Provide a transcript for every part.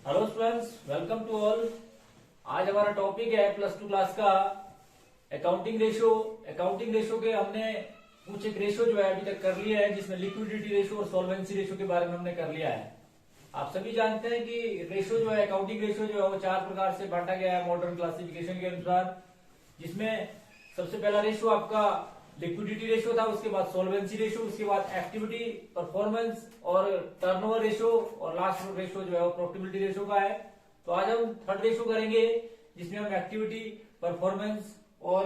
Hello students, welcome to all. आज हमारा topic है प्लस टू क्लास का अकाउंटिंग रेशो। अकाउंटिंग रेशो के हमने कुछ एक रेशो जो है अभी तक कर लिया है, जिसमें लिक्विडिटी रेशो और सॉल्वेंसी रेशो के बारे में हमने कर लिया है। आप सभी जानते हैं कि रेशो जो है, अकाउंटिंग रेशो जो है वो 4 प्रकार से बांटा गया है मॉडर्न क्लासिफिकेशन के अनुसार, जिसमें सबसे पहला रेशो आपका लिक्विडिटी रेशो था, उसके बाद सॉल्वेंसी रेशो, उसके बाद एक्टिविटी परफॉर्मेंस और टर्नओवर रेशो, और लास्ट रेशो जो है वो प्रॉफिटेबिलिटी रेशो का है। तो आज हम थर्ड रेशो करेंगे, जिसमें हम एक्टिविटी परफॉर्मेंस और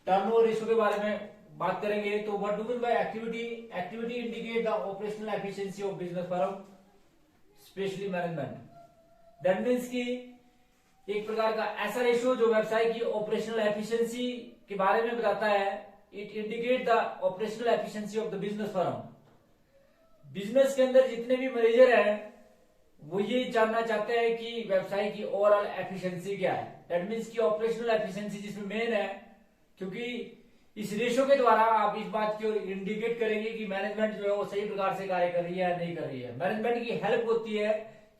टर्नओवर रेशो के बारे में बात करेंगे। तो what do mean by activity? Activity indicate the operational efficiency of business firm, specially management. That means की एक प्रकार का ऐसा रेशो जो व्यवसाय की ऑपरेशनल एफिशिएंसी के बारे में बताता है। It indicate the operational efficiency of the business firm. Business के अंदर जितने भी मैनेजर हैं वो ये जानना चाहते हैं कि व्यवसाय की ओवरऑल एफिशिएंसी क्या है। दैट मीन्स की ऑपरेशनल एफिशिएंसी जिसमें मेन है, क्योंकि इस रेशो के द्वारा आप इस बात की ओर इंडिकेट करेंगे कि मैनेजमेंट जो है वो सही प्रकार से कार्य कर रही है या नहीं कर रही है। मैनेजमेंट की हेल्प होती है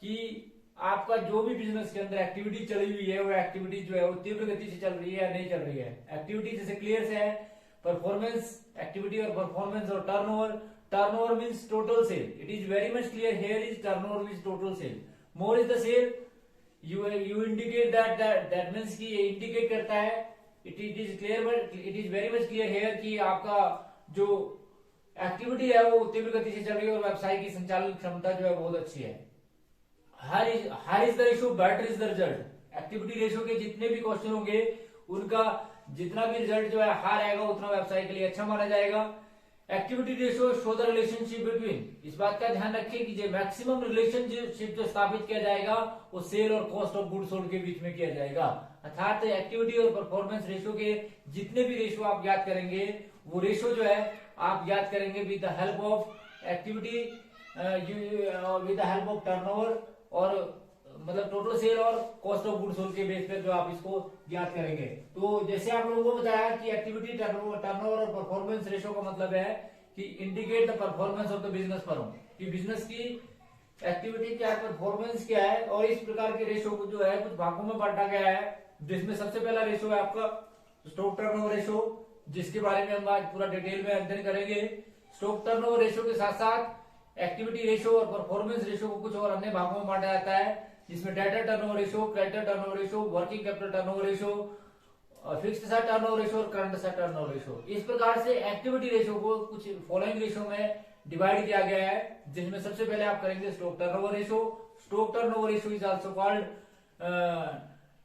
कि आपका जो भी बिजनेस के अंदर एक्टिविटी चली हुई है वो एक्टिविटी जो है वो तीव्र गति से चल रही है या नहीं चल रही है। एक्टिविटी जैसे क्लियर से है, परफॉर्मेंस, एक्टिविटी और परफॉर्मेंस और turnover. Turnover means total sale. It is very much clear here is turnover means total sale. More is the sale, you indicate that means की ये इंडिकेट करता है, it is clear, but it is very much clear here कि आपका जो activity है वो तीव्र गति से चल रही है और व्यवसाय की संचालन क्षमता जो है बहुत अच्छी है। Higher is the ratio, better is the result. Activity ratio के जितने भी क्वेश्चन होंगे उनका जितना भी रिजल्ट जो है हार आएगा उतना व्यवसाय के लिए अच्छा माना जाएगा। Activity ratio show the relationship between, इस बात का ध्यान रखें कि जो मैक्सिमम रिलेशनशिप जो स्थापित किया जाएगा वो सेल और कॉस्ट ऑफ गुड्स सोल्ड के बीच में किया जाएगा। अर्थात एक्टिविटी और परफॉर्मेंस रेशो के जितने भी रेशो आप ज्ञात करेंगे वो रेशो जो है आप ज्ञात करेंगे with the help of activity, with the help of turnover और मतलब टोटल सेल और कॉस्ट ऑफ गुड्स सोल्ड के बेस पर जो आप इसको ज्ञात करेंगे। तो जैसे आप लोगों को बताया कि एक्टिविटी, टर्नओवर और परफॉर्मेंस रेशो का मतलब है कि indicate the performance of the business firm, कि बिजनेस की एक्टिविटी क्या है, परफॉर्मेंस क्या है। और इस प्रकार के रेशो को जो है कुछ भागों में बांटा गया है, जिसमें सबसे पहला रेशो है आपका स्टॉक टर्नओवर रेशो, जिसके बारे में हम आज पूरा डिटेल में अध्ययन करेंगे। स्टॉक टर्नओवर रेशो के साथ साथ एक्टिविटी रेशो और परफॉर्मेंस रेशो को कुछ और अन्य भागों में बांटा जाता है, जिसमें debtor turnover ratio, creditor turnover ratio, working capital turnover ratio, fixed asset turnover ratio और करंट एसेट टर्नओवर रेशो। इस प्रकार से एक्टिविटी रेशो को कुछ फॉलोइंग रेशो में डिवाइड किया गया है, जिसमें सबसे पहले आप करेंगे stock turnover ratio. Stock turnover ratio is also called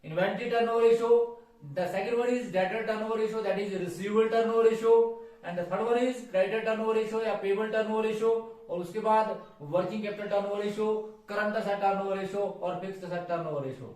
inventory turnover ratio. The second one is debtor turnover ratio, that is receivable turnover ratio, and the third one is creditor turnover ratio या payable turnover ratio, और उसके बाद working capital turnover ratio, current asset turnover ratio और fixed asset turnover ratio.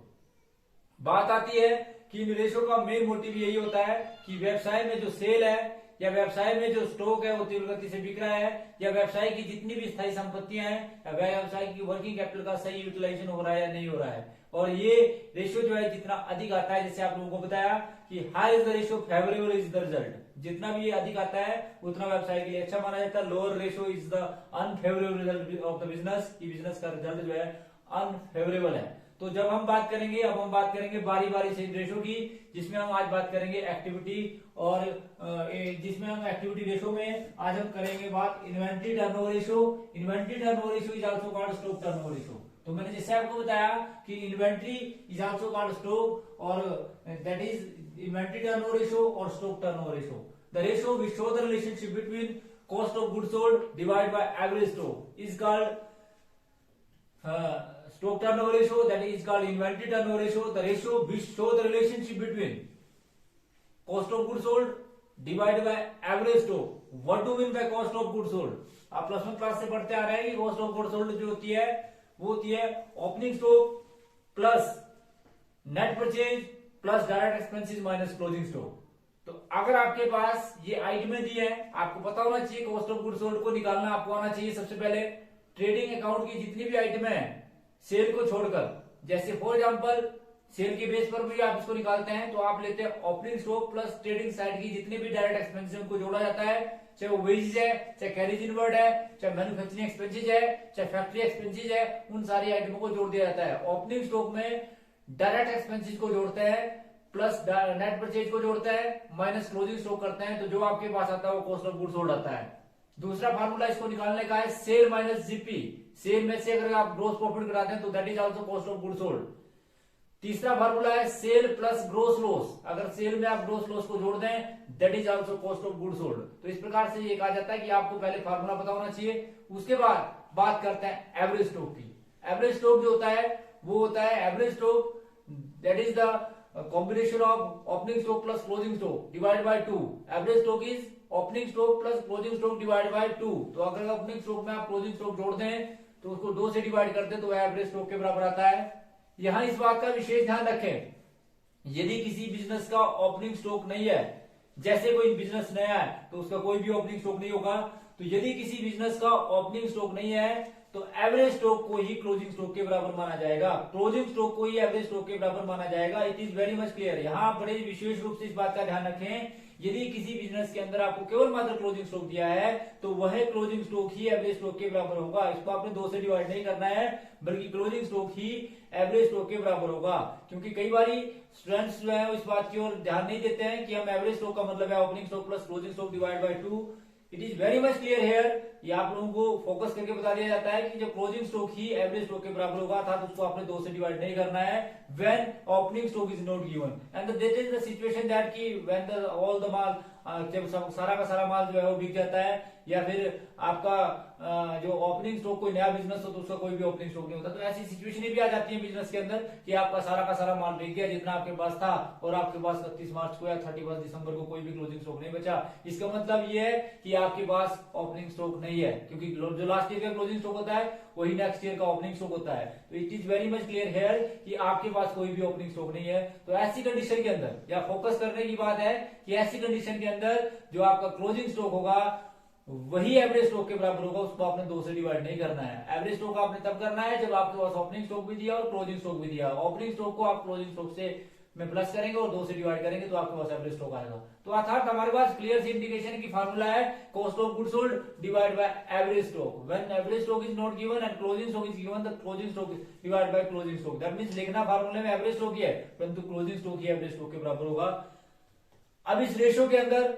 बात आती है कि in ratio का मेन मोटिव यही होता है कि व्यवसाय में जो सेल है या व्यवसाय में जो स्टॉक है वो तीव्र गति से बिक रहा है, या व्यवसाय की जितनी भी स्थायी संपत्तियां हैं या व्यवसाय की वर्किंग कैपिटल का सही यूटिलाइजेशन हो रहा है या नहीं हो रहा है। और ये रेशो जो है जितना अधिक आता है, जैसे आप लोगों को बताया कि high is the ratio favourable is the result, जितना भी ये अधिक आता है उतना व्यवसाय के लिए अच्छा माना जाता है। Lower ratio is the unfavourable result of the business, की बिजनेस का रिजल्ट जो है अनफेवरेबल है। तो जब हम बात करेंगे, अब हम बात करेंगे बारी बारी से रेशो की, जिसमें हम आज बात करेंगे एक्टिविटी और जिसमें हम एक्टिविटी रेशो में आज हम करेंगे बात inventory turnover ratio. Inventory turnover ratio is also called stock turnover ratio. तो मैंने जैसे आपको बताया कि inventory is also called stock, और that is inventory turnover ratio और stock turnover ratio. The ratio which show the relationship between cost of goods sold divide by average stock is called stock turnover ratio, that is called inventory turnover ratio. The ratio which show the relationship between cost of goods sold divided by average stock. What do you mean by cost of goods sold? आप plus one class से पढ़ते आ रहे हैं कि cost of goods sold जो होती है वो होती है opening stock plus net purchase plus direct expenses minus closing stock. तो अगर आपके पास ये आइटमें दी है, आपको पता होना चाहिए कॉस्ट ऑफ गुड्स सोल्ड को निकालना आपको आना चाहिए। सबसे पहले ट्रेडिंग अकाउंट की जितनी भी आइटमें हैं सेल को छोड़कर, जैसे फॉर एग्जांपल सेल के बेस पर भी आप इसको निकालते हैं, तो आप लेते हैं opening stock plus trading side की जितने भी डायरेक्ट एक्सपेंसेस उनको जोड़ा जाता है, चाहे वो वेजेस है, चाहे कैरेज इनवर्ड है, चाहे मैन्युफैक्चरिंग एक्सपेंसेस है, चाहे फैक्ट्री एक्सपेंसेस है, उन सारी आइटमों को जोड़ दिया जाता है। ओपनिंग स्टॉक में डायरेक्ट एक्सपेंसेस को जोड़ते हैं, प्लस नेट परचेज को जोड़ता है, माइनस क्लोजिंग स्टॉक करते हैं, तो जो आपके पास आता है वो कॉस्ट ऑफ गुड्स सोल्ड आता है। दूसरा फार्मूला इसको निकालने का है सेल माइनस जीपी। सेल में से अगर आप ग्रोस प्रॉफिट कराते हैं तो that is also cost of goods sold. तीसरा फार्मूला है सेल प्लस ग्रोस लॉस। अगर सेल में आप ग्रोस लॉस को जोड़ दें that is also cost of goods sold. तो इस प्रकार से ये कहा जाता है कि आपको पहले फार्मूला पता होना चाहिए, उसके बाद बात करते हैं एवरेज स्टॉक की। एवरेज स्टॉक जो होता है वो होता है average stock that is the combination of opening stock plus closing stock divided by 2. Average stock is opening stock plus closing stock divided by 2. तो अगर opening stock में आप closing stock जोड़ दें तो उसको 2 से डिवाइड करते हैं तो एवरेज स्टॉक के बराबर आता है। यहां इस बात का विशेष ध्यान रखें, यदि किसी बिजनेस का ओपनिंग स्टॉक नहीं है, जैसे कोई बिजनेस नया है तो उसका कोई भी ओपनिंग स्टॉक नहीं होगा, तो यदि किसी बिजनेस का ओपनिंग स्टॉक नहीं है तो एवरेज स्टॉक को ही क्लोजिंग स्टॉक के बराबर माना जाएगा, क्लोजिंग स्टॉक को ही एवरेज स्टॉक के बराबर माना जाएगा। It is very much clear. यहाँ बड़े विशेष रूप से इस बात का ध्यान रखें, यदि किसी बिजनेस के अंदर आपको केवल मात्र क्लोजिंग स्टॉक दिया है तो वह क्लोजिंग स्टॉक ही एवरेज स्टॉक के बराबर होगा। इसको आपने 2 से डिवाइड नहीं करना है, बल्कि क्लोजिंग स्टॉक ही एवरेज स्टॉक के बराबर होगा। क्योंकि कई बार स्टूडेंट्स जो है इस बात की ओर ध्यान नहीं देते हैं कि हम एवरेज स्टॉक का मतलब है opening stock plus closing stock divide by 2। It is very much clear here. ये आप लोगों को फोकस करके बता दिया जाता है कि जो क्लोजिंग स्टॉक ही एवरेज स्टॉक के बराबर होगा, अर्थात उसको आपने 2 से डिवाइड नहीं करना है when opening stock is not given and that is the situation that कि व्हेन द ऑल द माल, जब सारा का सारा माल जो है वो बिक जाता है, या फिर आपका जो ओपनिंग स्टॉक कोई नया बिजनेस हो तो उसका कोई भी ओपनिंग स्टॉक नहीं होता, तो ऐसी सिचुएशन भी आ जाती है बिजनेस के अंदर कि आपका का सारा माल बिक गया जितना आपके पास था, और आपके पास 31 मार्च को या 31 दिसंबर को कोई भी क्लोजिंग स्टॉक नहीं बचा। इसका मतलब ये है कि आपके पास ओपनिंग स्टॉक नहीं है, क्योंकि जो लास्ट ईयर का क्लोजिंग स्टॉक होता है वही नेक्स्ट ईयर का ओपनिंग स्टॉक होता है। तो it is very much clear here कि आपके पास कोई भी ओपनिंग स्टॉक नहीं है। तो ऐसी कंडीशन के अंदर, या फोकस करने की बात है कि ऐसी कंडीशन के अंदर जो आपका क्लोजिंग स्टॉक होगा वही एवरेज स्टॉक के बराबर होगा, उसको आपने 2 से डिवाइड नहीं करना है। एवरेज स्टॉक आपने तब करना है जब आपके पास ओपनिंग स्टॉक भी दिया और क्लोजिंग स्टॉक भी दिया। ओपनिंग स्टॉक को आप क्लोजिंग स्टॉक से में प्लस करेंगे और 2 से डिवाइड करेंगे तो आपके पास एवरेज स्टॉक आएगा। तो अर्थात हमारे पास क्लियर सी इंडिकेशन की फार्मूला है cost of goods sold divide by average stock. When average stock is not given and closing stock is given, the closing stock is divide by closing stock. That means लिखना फार्मूले में average stock ही है, परंतु closing stock ही average stock के बराबर होगा। अब इस रेशियो के अंदर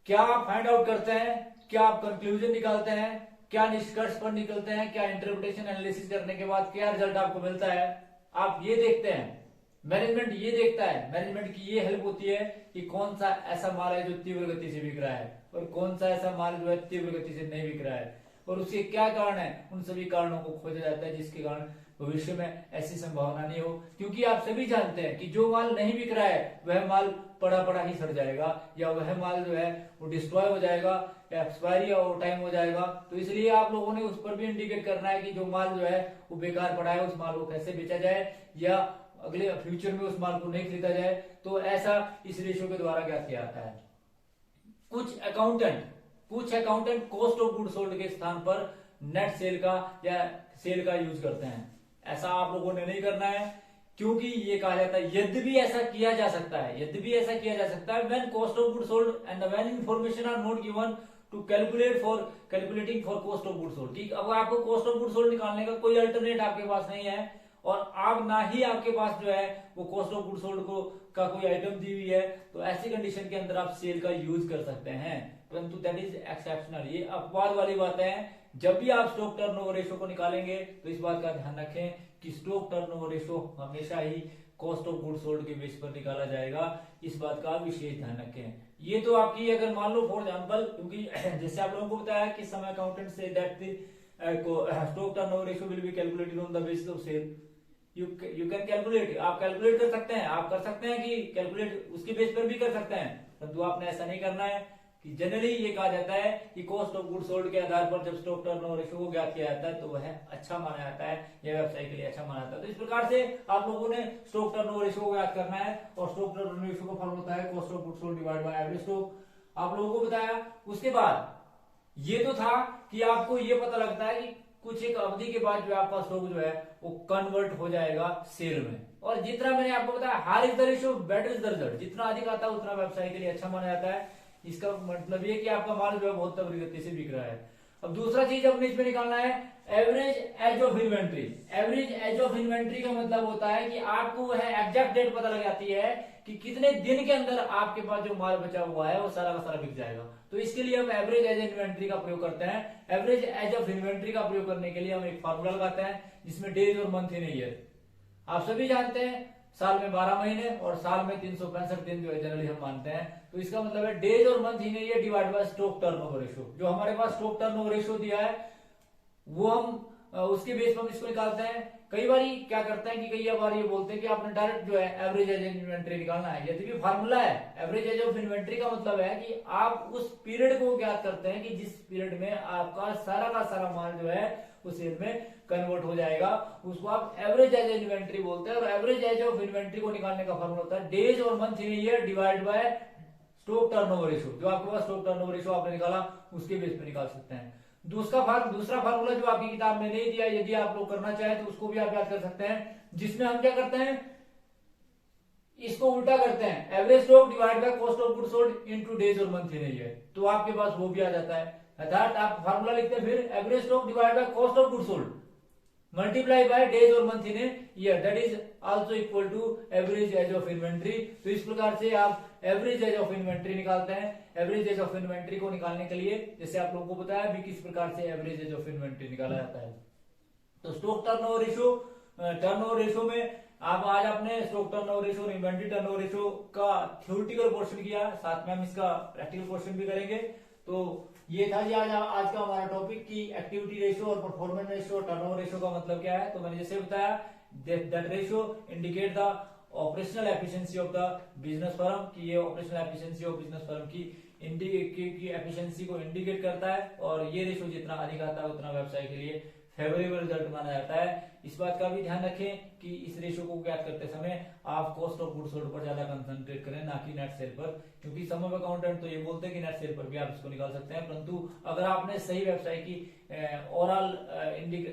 क्या आप फाइंड आउट करते हैं, क्या आप कंक्लूजन निकालते हैं, क्या निष्कर्ष पर निकलते हैं, क्या इंटरप्रिटेशन एनालिसिस करने के बाद क्या रिजल्ट आपको मिलता है, आप ये देखते हैं। मैनेजमेंट ये देखता है, मैनेजमेंट की ये हेल्प होती है कि कौन सा ऐसा माल है जो तीव्र गति से बिक रहा है और कौन सा ऐसा माल जो है तीव्र गति से नहीं बिक रहा है, और उसके क्या कारण है, उन सभी कारणों को खोजा जाता है जिसके कारण भविष्य में ऐसी संभावना नहीं हो। क्योंकि आप सभी जानते हैं कि जो माल नहीं बिक रहा है वह माल पड़ा ही सड़ जाएगा, या वह माल जो है वो डिस्ट्रॉय हो जाएगा, एक्सपायरी और टाइम हो जाएगा। तो इसलिए आप लोगों ने उस पर भी इंडिकेट करना है कि जो माल जो है वो बेकार पड़ा है उस माल को कैसे बेचा जाए, या अगले फ्यूचर में उस माल को नहीं खरीदा जाए। तो ऐसा इस रेशियो के द्वारा क्या किया जाता है। कुछ accountant cost of goods sold के स्थान पर नेट सेल का या सेल का यूज करते हैं। ऐसा आप लोगों ने नहीं करना है, क्योंकि ये कहा जाता है यद्यपि ऐसा किया जा सकता है when cost of goods sold and when information are not given to calculating for cost of goods sold. ठीक, अब आपको कॉस्ट ऑफ गुड्स सोल्ड निकालने का कोई अल्टरनेट आपके पास नहीं है, और आप ना ही आपके पास जो है वो कॉस्ट ऑफ गुड्स सोल्ड को का कोई आइटम दी हुई है, तो ऐसी कंडीशन के अंदर आप सेल का यूज कर सकते हैं, परंतु दैट इज एक्सेप्शनल। ये अपवाद वाली बातें हैं। जब भी आप स्टॉक टर्नओवर रेशियो को निकालेंगे तो इस बात का ध्यान रखें कि स्टॉक टर्नओवर रेशियो हमेशा ही कॉस्ट ऑफ गुड्स सोल्ड के बेस पर निकाला जाएगा, इस बात का विशेष ध्यान रखें। ये तो आपकी, अगर मान लो फॉर एग्जांपल, क्योंकि जैसे आप लोगों को बताया कि सम अकाउंटेंट से that stock turnover ratio will be calculated on the basis of sale. You can calculate, आप कैलकुलेट कर सकते हैं, आप कर सकते हैं कि कैलकुलेट उसके बेस पर भी कर सकते हैं, परंतु आपने ऐसा नहीं करना है। कि जनरली ये कहा जाता है कि कॉस्ट ऑफ गुड्स सोल्ड के आधार पर जब स्टॉक टर्नओवर रेशियो को ज्ञात किया जाता है तो वह अच्छा माना जाता है, यह व्यवसाय के लिए अच्छा माना जाता है। तो इस प्रकार से आप लोगों ने स्टॉक टर्नओवर रेशियो को ज्ञात करना है, और स्टॉक टर्नओवर रेशियो का फॉर्मूला होता है cost of goods sold divided by average stock, आप लोगों को बताया। उसके बाद ये तो था कि आपको ये पता लगता है कि कुछ एक अवधि के बाद जो आपका स्टॉक जो है वो कन्वर्ट हो जाएगा सेल में, और जितना मैंने आपको बताया higher is the ratio better is the result, जितना अधिक आता है उतना व्यवसाय के लिए अच्छा माना जाता है। इसका मतलब ये कि आपका माल जो है बहुत तगड़ी गति से बिक रहा है। अब दूसरा चीज अपने इसमें निकालना है average age of inventory. Average age of inventory का मतलब होता है कि आपको है एग्जैक्ट डेट पता लग जाती है कि कितने दिन के अंदर आपके पास जो माल बचा हुआ है वो सारा का सारा बिक जाएगा। तो इसके लिए हम एवरेज एज इन्वेंट्री का प्रयोग करते हैं। एवरेज एज ऑफ इन्वेंट्री का प्रयोग करने के लिए हम एक फार्मूला लगाते हैं जिसमें डेज और मंथ इन ईयर। आप सभी जानते हैं साल में 12 महीने और साल में 365 दिन जो है जनरली हम मानते हैं। तो इसका मतलब है डेज और month in year divide by stock turnover ratio. जो हमारे पास स्टॉक टर्नओवर रेशियो दिया है वो हम उसके बेस पर हम इसको निकालते हैं। कई बार क्या करते हैं कि कई बार ये बोलते हैं कि आपने डायरेक्ट जो है एवरेज एज इन्वेंट्री निकालना है। यदि भी फार्मूला है एवरेज एज ऑफ इन्वेंट्री का मतलब है कि आप उस पीरियड को ज्ञात करते हैं कि जिस पीरियड में आपका सारा का सारा माल जो है उस सेल में कन्वर्ट हो जाएगा, उसको आप एवरेज एज इन्वेंट्री बोलते हैं। और एवरेज एज ऑफ इन्वेंट्री को निकालने का फार्मूला होता है डेज और month in year divide by stock turnover ratio. जो आपके पास स्टॉक टर्नओवर रेशियो आपने निकाला उसके बेस पे निकाल सकते हैं। दूसरा फार्मूला जो आपकी किताब में नहीं दिया, यदि आप लोग करना चाहें तो उसको भी आप याद कर सकते हैं, जिसमें हम क्या करते हैं इसको उल्टा करते हैं average stock divide by cost of goods sold into days और मंथ इन ईयर। तो आपके पास वो भी आ जाता है। अर्थात आप फार्मूला लिखते हैं फिर average stock divide by cost of goods sold multiply by days और month in year that is also equal to average age of inventory. तो इस प्रकार से आप एवरेज एज ऑफ इन्वेंट्री निकालते हैं। एवरेज एज ऑफ इन्वेंट्री को निकालने के लिए जैसे आप लोगों को बताया भी किस प्रकार से एवरेज एज ऑफ इन्वेंट्री निकाला जाता है। तो स्टॉक टर्नओवर रेशियो में आप आज आपने स्टॉक टर्नओवर रेशियो और इन्वेंट्री टर्नओवर रेशियो का थ्योरेटिकल पोर्शन किया, साथ में हम इसका प्रैक्टिकल पोर्शन भी करेंगे। तो ये था जी आज का हमारा टॉपिक की एक्टिविटी रेशियो और परफॉर्मेंस रेशियो टर्नओवर रेशियो का मतलब क्या है। तो मैंने जैसे बताया that ratio indicate the operational efficiency of the business firm की ये operational efficiency of business firm की एफिशिएंसी को इंडिकेट करता है। और ये रेशियो जितना अधिक आता है उतना व्यवसाय के लिए फेवरेबल रिजल्ट माना जाता है। इस बात का भी ध्यान रखें कि इस रेशियो को ज्ञात करते समय आप कॉस्ट ऑफ गुड्स सोल्ड पर ज्यादा कंसंट्रेट करें, ना कि नेट सेल पर, क्योंकि सम ऑफ अकाउंटेंट तो ये बोलते हैं कि नेट सेल पर भी आप इसको निकाल सकते हैं, परंतु अगर आपने सही व्यवसाय की ओवरऑल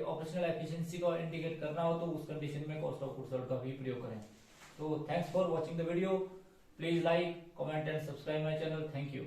ऑपरेशनल एफिशिएंसी को इंडिकेट करना हो तो उस कंडीशन में कॉस्ट ऑफ गुड्स सोल्ड का भी प्रयोग करें। तो thanks for watching the video, please like, comment and subscribe my channel. Thank you.